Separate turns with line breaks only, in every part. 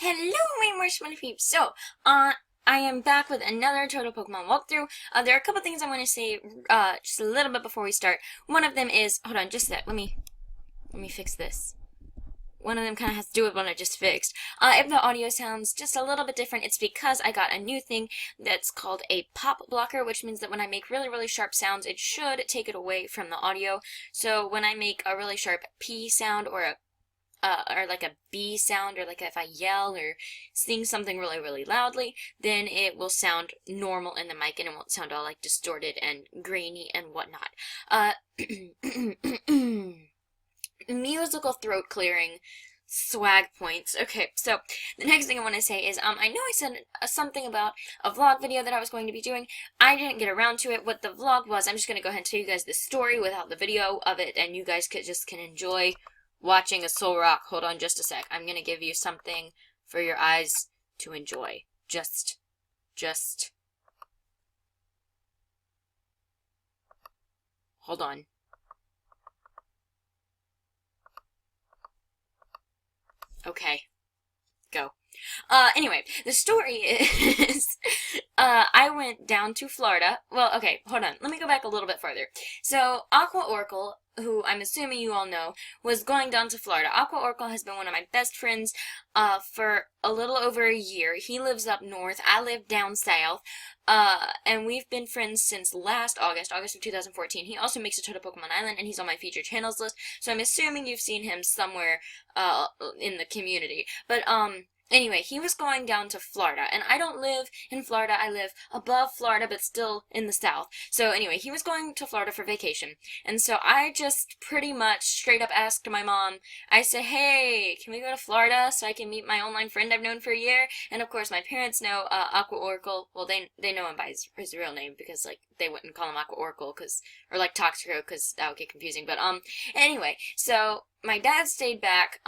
Hello, my marshmallow peeps. I am back with another Total Pokemon walkthrough. There are a couple things I want to say, just a little bit before we start. One of them is, hold on, just a sec. Let me fix this. One of them kind of has to do with what I just fixed. If the audio sounds just a little bit different, it's because I got a new thing that's called a pop blocker, which means that when I make really, really sharp sounds, it should take it away from the audio. So when I make a really sharp P sound or like a B sound, or like if I yell or sing something really, really loudly, then it will sound normal in the mic and it won't sound all like distorted and grainy and whatnot. Musical throat clearing swag points. Okay, so the next thing I want to say is, I know I said something about a vlog video that I was going to be doing. I didn't get around to it. What the vlog was, I'm just going to go ahead and tell you guys the story without the video of it, and you guys can enjoy watching a soul rock. Hold on just a sec. I'm gonna give you something for your eyes to enjoy. Just hold on. Okay, go. Anyway, the story is, I went down to Florida. Well, okay, hold on. Let me go back a little bit further. So, Aqua Oracle, who I'm assuming you all know, was going down to Florida. Aqua Oracle has been one of my best friends, for a little over a year. He lives up north. I live down south. And we've been friends since last August of 2014. He also makes a TotalPokemonIsland, and he's on my featured channels list. So I'm assuming you've seen him somewhere, in the community. But, anyway, he was going down to Florida, and I don't live in Florida. I live above Florida, but still in the south. So anyway, he was going to Florida for vacation, and so I just pretty much straight up asked my mom. I said, hey, can we go to Florida so I can meet my online friend I've known for a year? And of course, my parents know Aqua Oracle. Well, they know him by his real name, because, like, they wouldn't call him Aqua Oracle, or, like, Toxico, because that would get confusing. But, anyway, so my dad stayed back,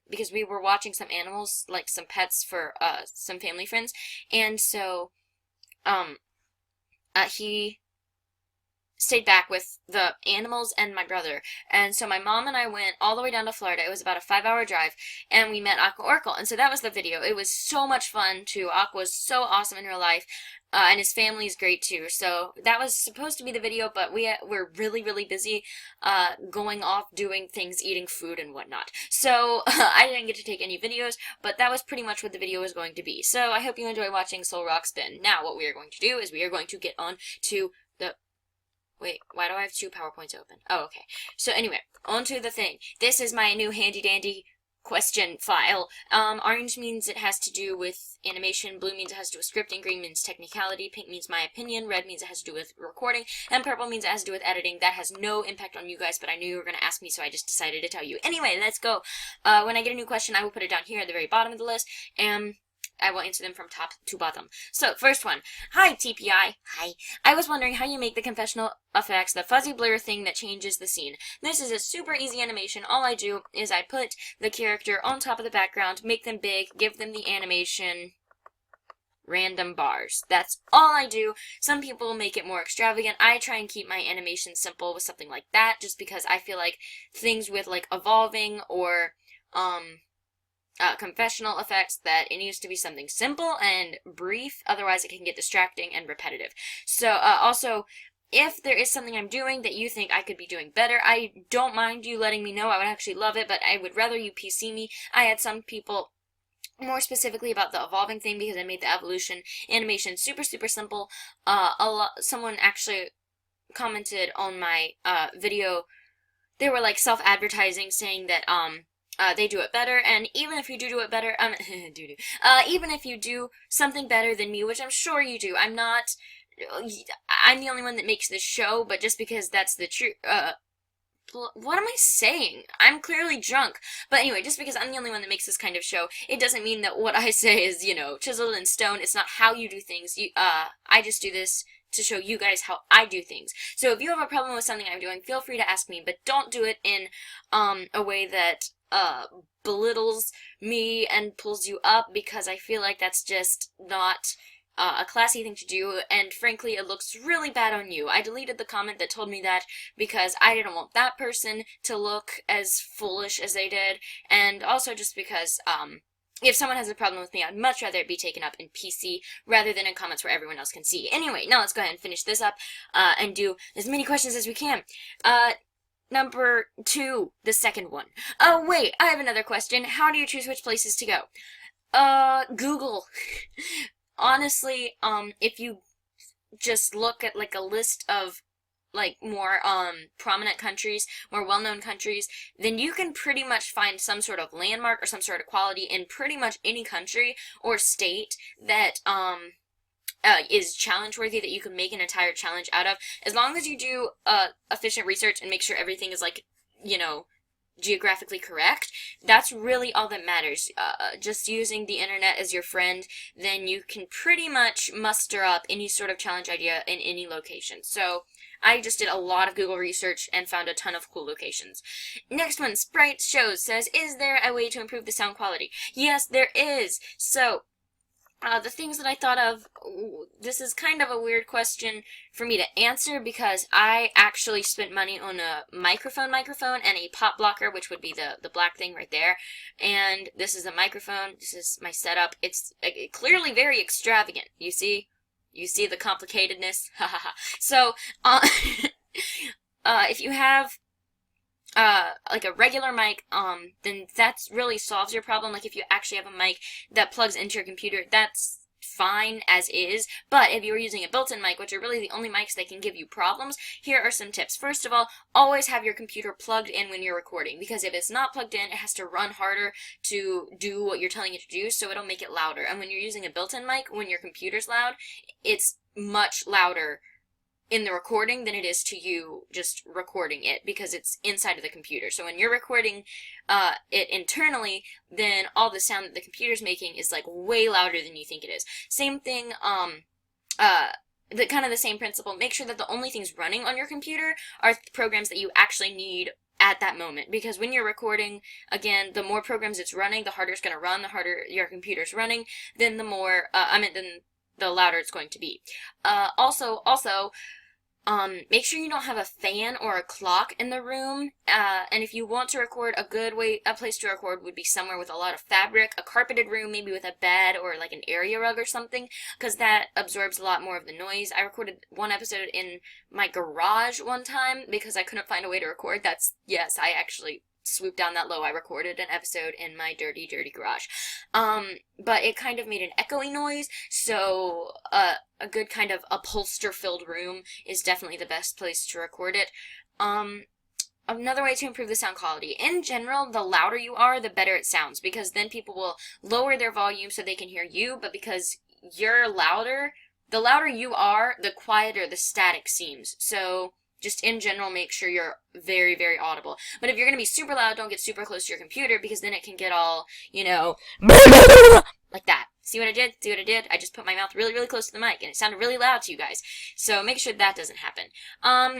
because we were watching some animals, like some pets for, some family friends, and so, he stayed back with the animals and my brother, and so my mom and I went all the way down to Florida. It was about a 5-hour drive, and we met Aqua Oracle, and so that was the video. It was so much fun, too. Aqua's so awesome in real life, and his family's great, too. So that was supposed to be the video, but we're really, really busy, going off, doing things, eating food and whatnot. So I didn't get to take any videos, but that was pretty much what the video was going to be. So I hope you enjoy watching Soul Rock Spin. Now, what we are going to do is we are going to get on to the... Wait, why do I have 2 PowerPoints open? Oh, okay. So anyway, on to the thing. This is my new handy-dandy question file. Orange means it has to do with animation, blue means it has to do with scripting, green means technicality, pink means my opinion, red means it has to do with recording, and purple means it has to do with editing. That has no impact on you guys, but I knew you were going to ask me, so I just decided to tell you. Anyway, let's go. When I get a new question, I will put it down here at the very bottom of the list, and I will answer them from top to bottom. So, first one. Hi, TPI. Hi. I was wondering how you make the confessional effects, the fuzzy blur thing that changes the scene. This is a super easy animation. All I do is I put the character on top of the background, make them big, give them the animation, random bars. That's all I do. Some people make it more extravagant. I try and keep my animation simple with something like that, just because I feel like things with, like, evolving or, confessional effects, that it needs to be something simple and brief, otherwise it can get distracting and repetitive. So, also, if there is something I'm doing that you think I could be doing better, I don't mind you letting me know. I would actually love it, but I would rather you PC me. I had some people, more specifically about the evolving thing, because I made the evolution animation super, super simple. Someone actually commented on my, video. They were, like, self-advertising, saying that, they do it better, and even if you do it better, even if you do something better than me, which I'm sure you do, I'm the only one that makes this show, but just because that's the truth, what am I saying? I'm clearly drunk. But anyway, just because I'm the only one that makes this kind of show, it doesn't mean that what I say is, you know, chiseled in stone. It's not how you do things. I just do this to show you guys how I do things. So if you have a problem with something I'm doing, feel free to ask me, but don't do it in, a way that, belittles me and pulls you up, because I feel like that's just not a classy thing to do, and frankly, it looks really bad on you. I deleted the comment that told me that because I didn't want that person to look as foolish as they did, and also just because, if someone has a problem with me, I'd much rather it be taken up in PC rather than in comments where everyone else can see. Anyway, now let's go ahead and finish this up and do as many questions as we can. Number 2, the second one. Oh, wait, I have another question. How do you choose which places to go? Google. Honestly, if you just look at, like, a list of, like, more, prominent countries, more well-known countries, then you can pretty much find some sort of landmark or some sort of quality in pretty much any country or state that, is challenge-worthy, that you can make an entire challenge out of. As long as you do, efficient research and make sure everything is, like, you know, geographically correct, that's really all that matters. Just using the internet as your friend, then you can pretty much muster up any sort of challenge idea in any location. So, I just did a lot of Google research and found a ton of cool locations. Next one, Sprite Shows says, is there a way to improve the sound quality? Yes, there is. So, the things that I thought of, this is kind of a weird question for me to answer because I actually spent money on a microphone and a pop blocker, which would be the black thing right there. And this is a microphone. This is my setup. It's clearly very extravagant. You see? You see the complicatedness? So, if you have like a regular mic, then that's really solves your problem. Like if you actually have a mic that plugs into your computer, that's fine as is. But if you're using a built-in mic, which are really the only mics that can give you problems, here are some tips. First of all, always have your computer plugged in when you're recording, because if it's not plugged in, it has to run harder to do what you're telling it to do, so it'll make it louder. And when you're using a built-in mic, when your computer's loud, it's much louder in the recording than it is to you just recording it, because it's inside of the computer. So when you're recording it internally, then all the sound that the computer's making is like way louder than you think it is. Same thing, kind of the same principle. Make sure that the only things running on your computer are programs that you actually need at that moment, because when you're recording, again, the more programs it's running, the harder it's going to run. The harder your computer's running, then the more then the louder it's going to be. Also, make sure you don't have a fan or a clock in the room, and if you want to record, a place to record would be somewhere with a lot of fabric, a carpeted room, maybe with a bed or like an area rug or something, because that absorbs a lot more of the noise. I recorded one episode in my garage one time because I couldn't find a way to record. Yes, I actually swooped down that low. I recorded an episode in my dirty garage. But it kind of made an echoey noise, so a good kind of upholster-filled room is definitely the best place to record it. Another way to improve the sound quality. In general, the louder you are, the better it sounds, because then people will lower their volume so they can hear you, but because you're louder, the louder you are, the quieter the static seems. So just in general, make sure you're very, very audible. But if you're going to be super loud, don't get super close to your computer, because then it can get all, like that. See what I did? See what I did? I just put my mouth really, really close to the mic, and it sounded really loud to you guys. So make sure that doesn't happen.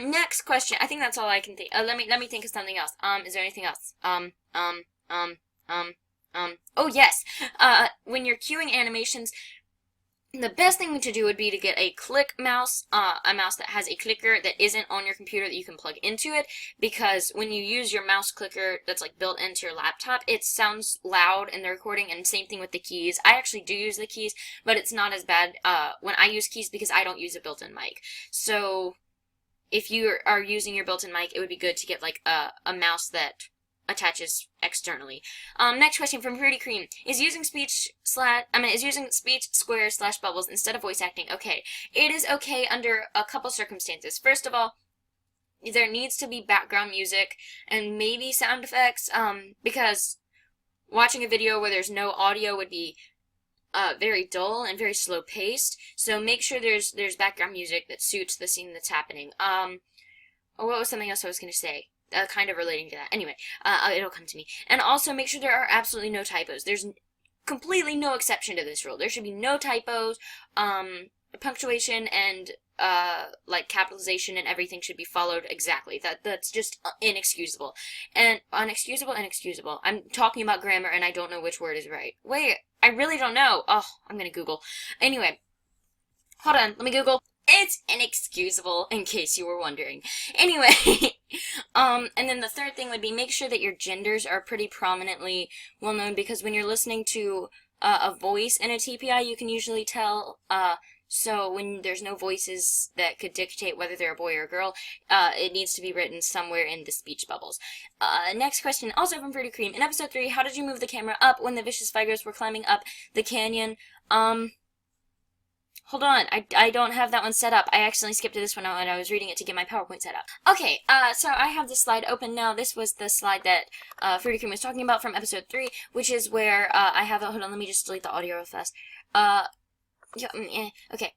Next question. I think that's all I can think. Let me think of something else. Is there anything else? Oh yes. When you're queuing animations, the best thing to do would be to get a click mouse, a mouse that has a clicker that isn't on your computer that you can plug into it, because when you use your mouse clicker that's like built into your laptop, it sounds loud in the recording, and same thing with the keys. I actually do use the keys, but it's not as bad when I use keys because I don't use a built-in mic. So if you are using your built-in mic, it would be good to get like a mouse that attaches externally. Next question from Pretty Cream. Is using speech squares / bubbles instead of voice acting okay? It is okay under a couple circumstances. First of all, there needs to be background music and maybe sound effects, because watching a video where there's no audio would be very dull and very slow paced. So make sure there's background music that suits the scene that's happening. What was something else I was going to say? Kind of relating to that. Anyway, it'll come to me. And also make sure there are absolutely no typos. There's completely no exception to this rule. There should be no typos. Punctuation and like capitalization and everything should be followed exactly. That's just inexcusable. And inexcusable. I'm talking about grammar and I don't know which word is right. Wait, I really don't know. Oh, I'm gonna Google. Anyway, hold on. Let me Google. It's inexcusable, in case you were wondering. Anyway, and then the third thing would be make sure that your genders are pretty prominently well known, because when you're listening to a voice in a TPI, you can usually tell, so when there's no voices that could dictate whether they're a boy or a girl, it needs to be written somewhere in the speech bubbles. Next question, also from Fruity Cream. In episode 3, how did you move the camera up when the vicious Figos were climbing up the canyon? Hold on, I don't have that one set up. I accidentally skipped to this one when I was reading it to get my PowerPoint set up. Okay, so I have this slide open now. This was the slide that Fruity Cream was talking about from episode 3, which is where I have it. Hold on, let me just delete the audio real fast. Okay.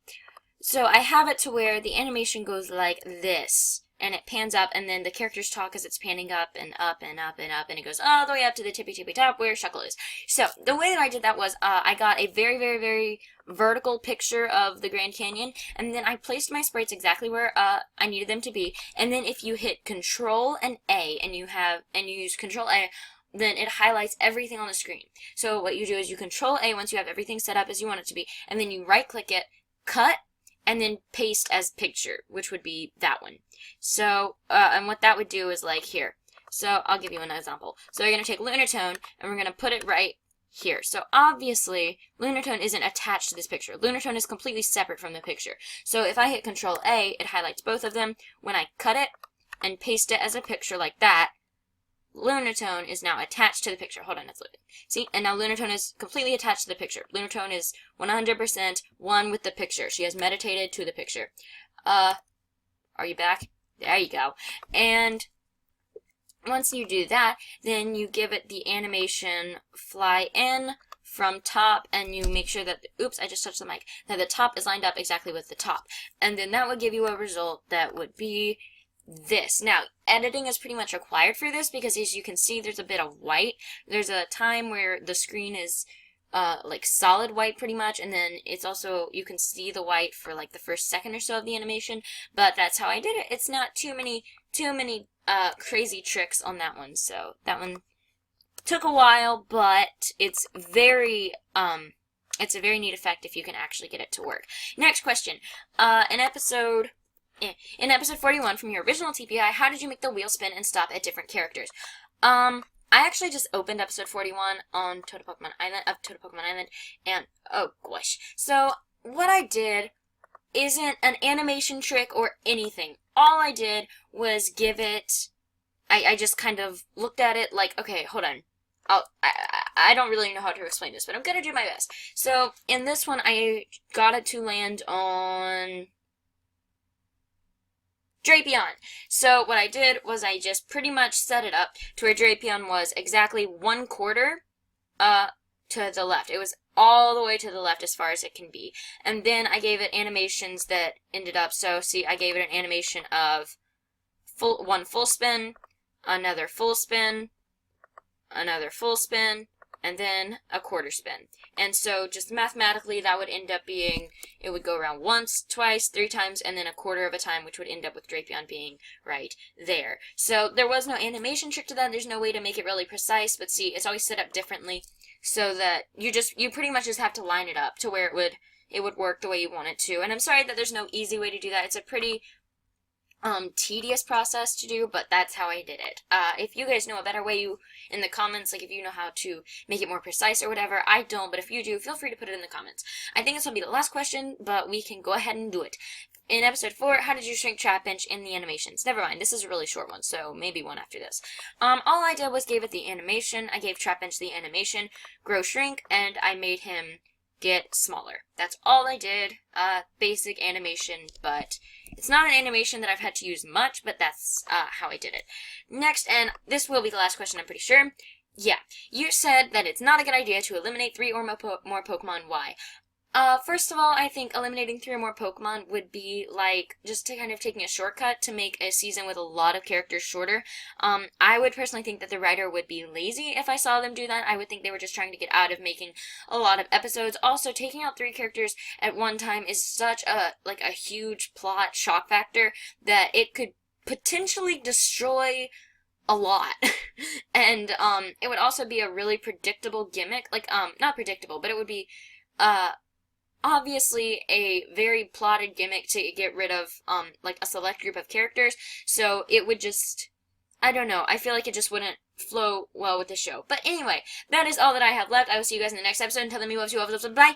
So I have it to where the animation goes like this, and it pans up, and then the characters talk as it's panning up and up and up and up, and it goes all the way up to the tippy top where Shuckle is. So the way that I did that was I got a very, very, very vertical picture of the Grand Canyon, and then I placed my sprites exactly where I needed them to be. And then if you hit Control and A, and you use Control A, then it highlights everything on the screen. So what you do is you Control A once you have everything set up as you want it to be, and then you right click it, cut, and then paste as picture, which would be that one. So, and what that would do is like here. So I'll give you an example. So we're going to take Lunatone, and we're going to put it right here. So obviously, Lunatone isn't attached to this picture. Lunatone is completely separate from the picture. So if I hit Control A, it highlights both of them. When I cut it and paste it as a picture like that, Lunatone is now attached to the picture. Hold on, it's loading. See, and now Lunatone is completely attached to the picture. Lunatone is 100% one with the picture. She has meditated to the picture. Are you back? There you go. And once you do that, then you give it the animation fly in from top, and you make sure that, oops, I just touched the mic, that the top is lined up exactly with the top. And then that would give you a result that would be this. Now, editing is pretty much required for this because, as you can see, there's a bit of white. There's a time where the screen is like solid white pretty much, and then it's also, you can see the white for like the first second or so of the animation, but that's how I did it. It's not too many crazy tricks on that one, so that one took a while, but it's very it's a very neat effect if you can actually get it to work. Next question. In episode 41 from your original TPI, how did you make the wheel spin and stop at different characters? I actually just opened episode 41 on TotalPokemonIsland, and oh gosh. So what I did isn't an animation trick or anything. All I did was give it, I just kind of looked at it like, okay, hold on. I don't really know how to explain this, but I'm gonna do my best. So in this one, I got it to land on Drapion. So what I did was I just pretty much set it up to where Drapion was exactly 1/4 to the left. It was all the way to the left as far as it can be. And then I gave it animations that ended up, so see, I gave it an animation of one full spin, another full spin, another full spin, and then a quarter spin. And so just mathematically that would end up being, it would go around once, twice, 3 times, and then a quarter of a time, which would end up with Drapion being right there. So there was no animation trick to that. There's no way to make it really precise, but see, it's always set up differently so that you pretty much just have to line it up to where it would work the way you want it to. And I'm sorry that there's no easy way to do that. It's a pretty tedious process to do, but that's how I did it. If you guys know a better way, in the comments, like if you know how to make it more precise or whatever, I don't, but if you do, feel free to put it in the comments. I think this will be the last question, but we can go ahead and do it. In episode 4, how did you shrink Trapinch in the animations? Never mind, this is a really short one, so maybe one after this. All I did was gave it the animation, I gave Trapinch the animation, grow shrink, and I made him get smaller. That's all I did, basic animation, but it's not an animation that I've had to use much, but that's how I did it. Next, and this will be the last question, I'm pretty sure. Yeah, you said that it's not a good idea to eliminate 3 or more Pokemon. Why? First of all, I think eliminating 3 or more Pokemon would be like just kind of taking a shortcut to make a season with a lot of characters shorter. I would personally think that the writer would be lazy if I saw them do that. I would think they were just trying to get out of making a lot of episodes. Also, taking out 3 characters at one time is such a huge plot shock factor that it could potentially destroy a lot. And it would also be a really predictable gimmick. Like not predictable, but it would be obviously a very plotted gimmick to get rid of like a select group of characters, so it would just, I don't know, I feel like it just wouldn't flow well with the show. But anyway, that is all that I have left. I will see you guys in the next episode. Until then, me loves you all. Bye.